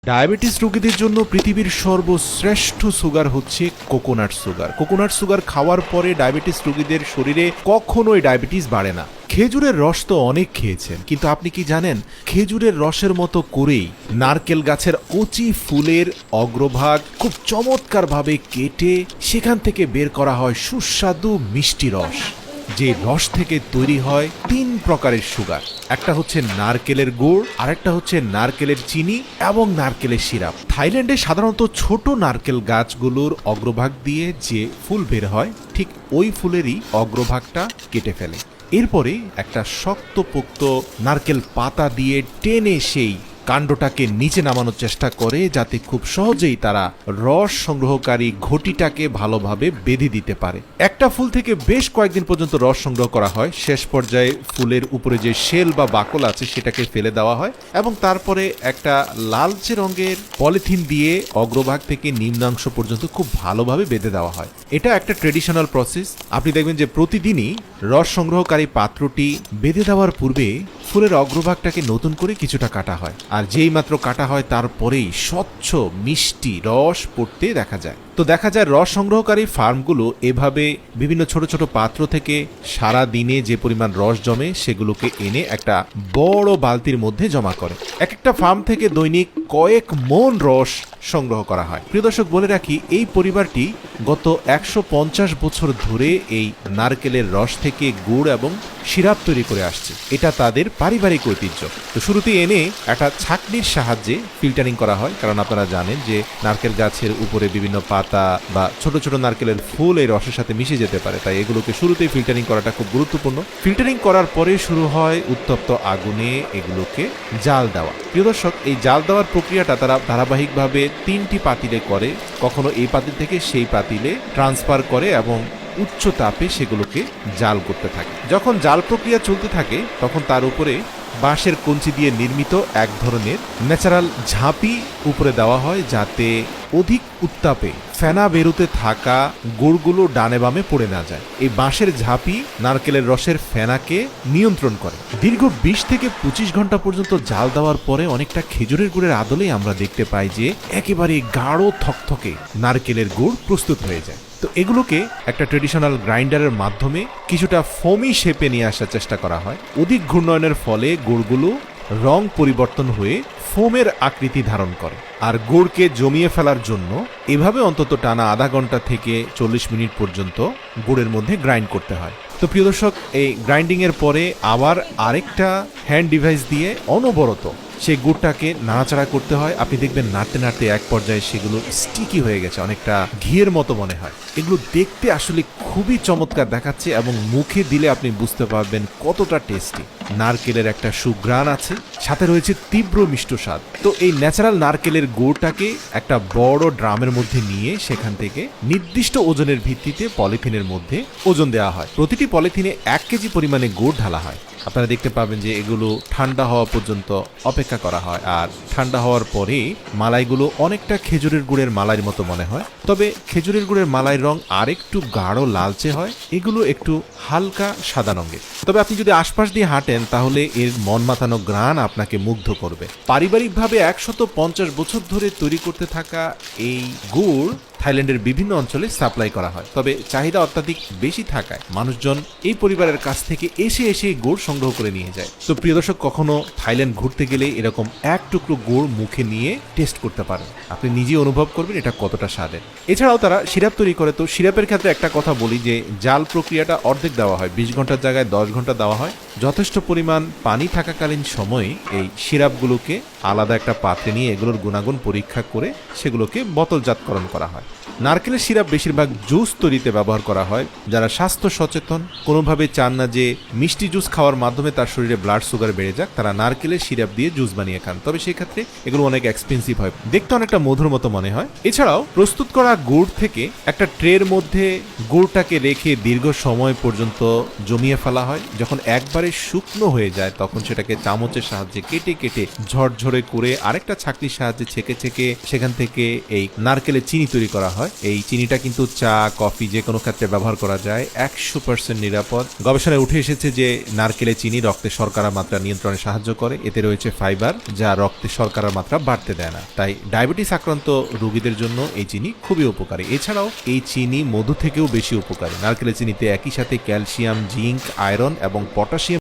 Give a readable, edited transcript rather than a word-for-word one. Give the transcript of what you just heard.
Diabetes রোগীদের জন্য পৃথিবীর সর্বশ্রেষ্ঠ সুগার হচ্ছে কোকোনাট সুগার। কোকোনাট সুগার খাওয়ার পরে ডায়াবেটিস রোগীদের শরীরে কখনোই ডায়াবেটিস বাড়ে না। খেজুরের রস তো অনেক খেয়েছেন, কিন্তু আপনি কি জানেন খেজুরের রসের মতো করেই নারকেল গাছের কচি ফুলের অগ্রভাগ খুব চমৎকারভাবে কেটে সেখান থেকে বের করা হয় সুস্বাদু মিষ্টি রস, যে রস থেকে তৈরি হয় 3 প্রকারের সুগার। একটা হচ্ছে নারকেলের গুড়, আরেকটা হচ্ছে নারকেলের চিনি এবং নারকেলের সিরাপ। থাইল্যান্ডে সাধারণত ছোট নারকেল গাছগুলোর অগ্রভাগ দিয়ে যে ফুল বের হয়, ঠিক ওই ফুলেরই অগ্রভাগটা কেটে ফেলে। এরপরে একটা শক্তপোক্ত নারকেল পাতা দিয়ে টেনে সেই কাণ্ডটাকে নিচে নামানোর চেষ্টা করে, যাতে খুব সহজেই তারা রস সংগ্রহকারী ঘটিটাকে ভালোভাবে বেঁধে দিতে পারে। একটা ফুল থেকে বেশ কয়েকদিন পর্যন্ত রস সংগ্রহ করা হয়। শেষ পর্যায়ে ফুলের উপরে যে শেল বা বাকল আছে সেটাকে ফেলে দেওয়া হয় এবং তারপরে একটা লালচে রঙের পলিথিন দিয়ে অগ্রভাগ থেকে নিম্নাংশ পর্যন্ত খুব ভালোভাবে বেঁধে দেওয়া হয়। এটা একটা ট্রেডিশনাল প্রসেস। আপনি দেখবেন যে প্রতিদিনই রস সংগ্রহকারী পাত্রটি বেঁধে দেওয়ার পূর্বে ফুলের অগ্রভাগটাকে নতুন করে কিছুটা কাটা হয়, আর যেই মাত্র কাটা হয় তারপরেই স্বচ্ছ মিষ্টি রস পড়তে দেখা যায়। তো দেখা যায় রস সংগ্রহকারী ফার্মগুলো এভাবে বিভিন্ন ছোট ছোট পাত্র থেকে সারা দিনে যে পরিমাণ রস জমে সেগুলোকে এনে একটা বড় বালতির মধ্যে জমা করে। এক একটা ফার্ম থেকে দৈনিক কয়েক মন রস সংগ্রহ করা হয়। প্রিয় দর্শক, বলে রাখি এই পরিবারটি গত 150 বছর ধরে এই নারকেলের রস থেকে গুড় এবং সিরাপ তৈরি করে আসছে। এটা তাদের পারিবারিক ঐতিহ্য। তো শুরুতে এনে একটা ছাঁকনির সাহায্যে ফিল্টারিং করা হয়, কারণ আপনারা জানেন যে নারকেল গাছের উপরে বিভিন্ন পাতা বা ছোট ছোট নারকেলের ফুল এই রসের সাথে মিশে যেতে পারে, তাই এগুলোকে শুরুতেই ফিল্টারিং করাটা খুব গুরুত্বপূর্ণ। ফিল্টারিং করার পরে শুরু হয় উত্তপ্ত আগুনে এগুলোকে জাল দেওয়া। প্রিয় দর্শক, এই জাল দেওয়ার প্রক্রিয়াটা তারা ধারাবাহিকভাবে 3টি পাতিলে করে, কখনো এই পাতিল থেকে সেই পাতিলে ট্রান্সফার করে এবং উচ্চ তাপে সেগুলোকে জাল করতে থাকে। যখন জাল প্রক্রিয়া চলতে থাকে তখন তার উপরে বাঁশের কঞ্চি দিয়ে নির্মিত এক ধরনের ন্যাচারাল ঝাঁপি উপরে দেওয়া হয়, যাতে অধিক উত্তাপে ফেনা বেরোতে থাকা গুড়গুলো ডানে বামে পড়ে না যায়। এই বাঁশের ঝাঁপি নারকেলের রসের ফেনাকে নিয়ন্ত্রণ করে। দীর্ঘ 20 থেকে 25 ঘন্টা পর্যন্ত জাল দেওয়ার পরে অনেকটা খেজুরের গুড়ের আদলেই আমরা দেখতে পাই যে একেবারে গাঢ় থকথকে নারকেলের গুড় প্রস্তুত হয়ে যায়। তো এগুলোকে একটা ট্রেডিশনাল গ্রাইন্ডারের মাধ্যমে কিছুটা ফোমি শেপে নিয়ে আসার চেষ্টা করা হয়। অধিক ঘূর্ণয়নের ফলে গুড়গুলো রং পরিবর্তন হয়ে ফোমের আকৃতি ধারণ করে, আর গুড়কে জমিয়ে ফেলার জন্য এভাবে অন্তত টানা আধা ঘন্টা থেকে 40 মিনিট পর্যন্ত গুড়ের মধ্যে গ্রাইন্ড করতে হয়। তো প্রিয় দর্শক, এই গ্রাইন্ডিং এর পরে আবার আরেকটা হ্যান্ড ডিভাইস দিয়ে অনবরত সেই গুড়টাকে নাড়াচাড়া করতে হয়। আপনি দেখবেন নাড়তে নাড়তে এক পর্যায়ে সেগুলো স্টিকি হয়ে গেছে, অনেকটা ঘিয়ের মতো মনে হয়। এগুলো দেখতে আসলে খুবই চমৎকার দেখাচ্ছে এবং মুখে দিলে আপনি বুঝতে পারবেন কতটা টেস্টি। নারকেলের একটা সুঘ্রাণ আছে, সাথে রয়েছে তীব্র মিষ্ট স্বাদ। তো এই ন্যাচারাল নারকেলের গুড়টাকে একটা বড় ড্রামের মধ্যে নিয়ে সেখান থেকে নির্দিষ্ট ওজনের ভিত্তিতে পলিথিনের মধ্যে ওজন দেওয়া হয়। প্রতিটি পলিথিনে 1 কেজি পরিমাণে গুড় ঢালা হয়। আপনারা দেখতে পাবেন যে এগুলো ঠান্ডা হওয়া পর্যন্ত অপেক্ষা করা হয়, আর ঠান্ডা হওয়ার পরে মালাইগুলো অনেকটা খেজুরের গুড়ের মালাইয়ের মতো মনে হয়, তবে খেজুরের গুড়ের মালাইয়ের রং আরেকটু গাঢ় লালচে হয়, এগুলো একটু হালকা সাদা রঙের। তবে আপনি যদি আশপাশ দিয়ে হাঁটেন তাহলে এর মন মাতানো ঘ্রাণ আপনাকে মুগ্ধ করবে। পারিবারিকভাবে 150 বছর ধরে তৈরি করতে থাকা এই গুড় থাইল্যান্ডের বিভিন্ন অঞ্চলে সাপ্লাই করা হয়, তবে চাহিদা অত্যাধিক বেশি থাকায় মানুষজন এই পরিবারের কাছ থেকে এসে এসে গুড় সংগ্রহ করে নিয়ে যায়। তো প্রিয় দর্শক, কখনো থাইল্যান্ড ঘুরতে গেলে এরকম এক টুকরো গুড় মুখে নিয়ে টেস্ট করতে পারেন, আপনি নিজেই অনুভব করবেন এটা কতটা স্বাদের। এছাড়াও তারা সিরাপ তৈরি করে। তো সিরাপের ক্ষেত্রে একটা কথা বলি যে জাল প্রক্রিয়াটা অর্ধেক দেওয়া হয়, 20 ঘন্টার জায়গায় 10 ঘন্টা দেওয়া হয়। যথেষ্ট পরিমাণ পানি থাকাকালীন সময়ে এই সিরাপগুলোকে আলাদা একটা পাত্রে নিয়ে এগুলোর গুণাগুণ পরীক্ষা করে সেগুলোকে বোতলজাতকরণ করা হয়। নারকেলের সিরাপ বেশিরভাগ জুস তৈরিতে ব্যবহার করা হয়। যারা স্বাস্থ্য সচেতন, কোনোভাবে চান না যে মিষ্টি জুস খাওয়ার মাধ্যমে তার শরীরে ব্লাড সুগার বেড়ে যাক, তারা নারকেলের সিরাপ দিয়ে জুস বানিয়ে খান, তবে সেই ক্ষেত্রে এগুলো অনেক এক্সপেন্সিভ হয়, দেখতে অনেকটা মধুর মতো মনে হয়। এছাড়াও প্রস্তুত করা গুড় থেকে একটা ট্রের মধ্যে গুড়টাকে রেখে দীর্ঘ সময় পর্যন্ত জমিয়ে ফেলা হয়। যখন একবারে শুকনো হয়ে যায় তখন সেটাকে চামচের সাহায্যে কেটে কেটে ঝরঝরে করে আরেকটা ছাঁকনির সাহায্যে ছেঁকে ছেঁকে সেখান থেকে এই নারকেলের চিনি তৈরি করা করা হয়। এই চিনিটা কিন্তু চা, কফি যে কোনো ক্ষেত্রে ব্যবহার করা যায়, 100% নিরাপদ। গবেষণায় উঠে এসেছে যে নারকেলের চিনি রক্তে শর্করার মাত্রা নিয়ন্ত্রণে সাহায্য করে। এতে রয়েছে ফাইবার, যা রক্তে শর্করার মাত্রা বাড়তে দেয় না। তাই ডায়াবেটিস আক্রান্ত রোগীদের জন্য এই চিনি খুবই উপকারী। এছাড়াও এই চিনি মধু থেকেও বেশি উপকারী। নারকেলের চিনিতে একই সাথে ক্যালসিয়াম, জিঙ্ক, আয়রন এবং পটাশিয়াম